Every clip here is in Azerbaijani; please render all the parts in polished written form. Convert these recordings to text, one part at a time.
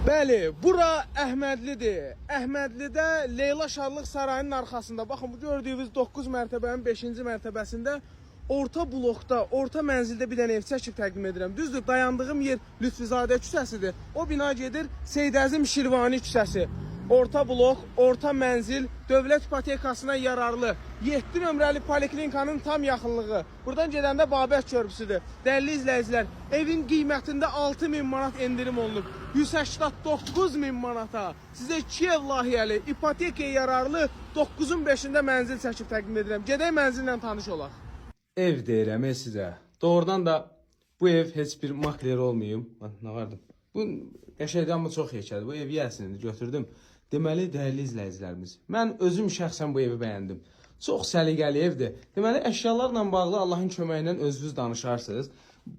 Bəli, bura Əhmədlidir. Əhmədlidə Leyla Şadlıq Sarayının arxasında. Baxın, bu gördüyünüz 9 mərtəbənin 5-ci mərtəbəsində orta blokda, orta mənzildə bir dənə ev çəkib təqdim edirəm. Düzdür, dayandığım yer Lütfüzadə küçəsidir. O bina gedir Seyid-Əzim Şirvani küçəsi. Orta blok, orta mənzil, dövlət ipotekasına yararlı 7 nömrəli poliklinikanın tam yaxınlığı. Buradan gedəndə Babək körpüsüdür. Dəyərli izləyicilər, evin qiymətində 6.000 manat endirim olunub. 189.000 manata sizə 2 ev layihəli, ipotekaya yararlı 9'un 5'ində mənzil çəkib təqdim edirəm. Gedək mənzillə tanış olaq. Ev deyirəm sizə. Doğrudan da bu ev heç bir makler olmayım. Nə vardım? Bu qəşəngdən mı çox yekədir. Bu evi yəsini götürdüm. Deməli, dəyərli izləyicilərimiz, mən özüm şəxsən bu evi bəyəndim. Çox səliqəli evdir. Deməli, əşyalarla bağlı Allahın köməyi ilə özünüz danışarsınız.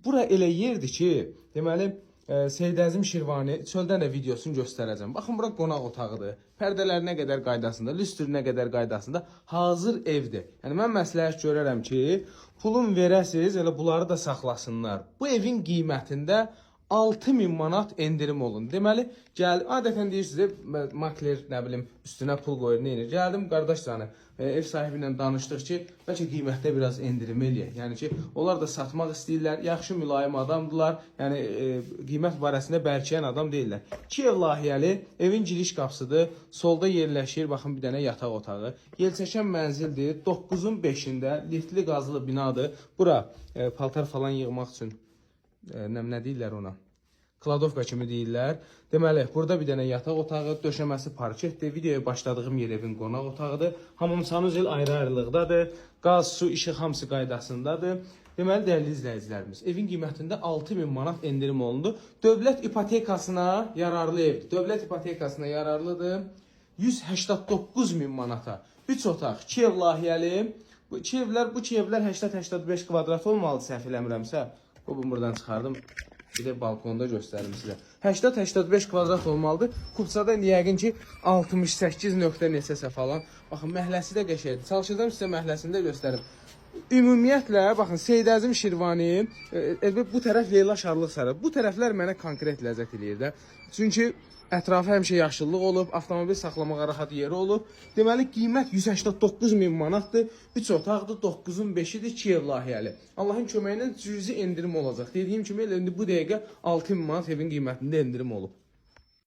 Bura elə yerdir ki, deməli, Seyid-Əzim Şirvani, çöldən də videosunu göstərəcəm. Baxın, bura qonaq otağıdır. Pərdələr nə qədər qaydasında, lüstr nə qədər qaydasında hazır evdir. Yəni, mən məsləhət görərəm ki, pulun verəsiz, elə bunları da saxlasınlar. Bu evin qiymətində 6.000 manat endirim olun. Deməli, adətən deyirsiniz, makler, nə bilim, üstünə pul qoyur, neyinir? Gəldim, qardaş canı, ev sahibi ilə danışdıq ki, bəlkə qiymətdə biraz endirim eləyək. Yəni ki, onlar da satmaq istəyirlər, yaxşı mülayim adamdırlar, yəni qiymət barəsində bərkiyən adam deyirlər. 2 ev layihəli, evin giriş qapısıdır, solda yerləşir, baxın bir dənə yataq otağı, yelçəkən mənzildir, 9'un 5'ində, liftli qazılı binadır. Bura paltar falan yığmaq üçün nə deyirlər ona? Kladovka kimi deyirlər. Deməli, burada bir dənə yataq otağı, döşəməsi parketdir. Videoya başladığım yer evin qonaq otağıdır. Hamam sanuzel ayrı-ayrılıqdadır. Qaz, su, işıq hamısı qaydasındadır. Deməli, dəyərli izləyicilərimiz, evin qiymətində 6.000 manat endirim olundu. Dövlət ipotekasına yararlı evdir. Dövlət ipotekasına yararlıdır. 189.000 manata. 3 otaq, 2 ev layihəli. Bu 2 evlər 80-85 kvadrat olmalı, səhv eləmirəmsə. Bu buradan çıxardım. Bir də balkonda göstərim sizə. 80-85 kvadrat olmalıdır. Kupçada yəqin ki 68 nöqtə neçəsə falan. Baxın, məhləsi də qəşəngdir. Çalışacağım sizə məhləsini də göstərim. Ümumiyyətlə, baxın, Seyid-Əzim Şirvani, bu tərəf Leyla Şadlıq Sarayı. Bu tərəflər mənə konkret ləzzət eləyir də. Çünki ətrafı həmişə yaşıllıq olub, avtomobil saxlamağa rahat yeri olub. Deməli, qiymət 189.000 manatdır. 3 otaqdır, 9'un 5'idir, 2 ev layihəli. Allahın köməyi ilə cüzi endirim olacaq. Dediyim kimi, indi bu dəqiqə 6.000 manat evin qiymətində endirim olub.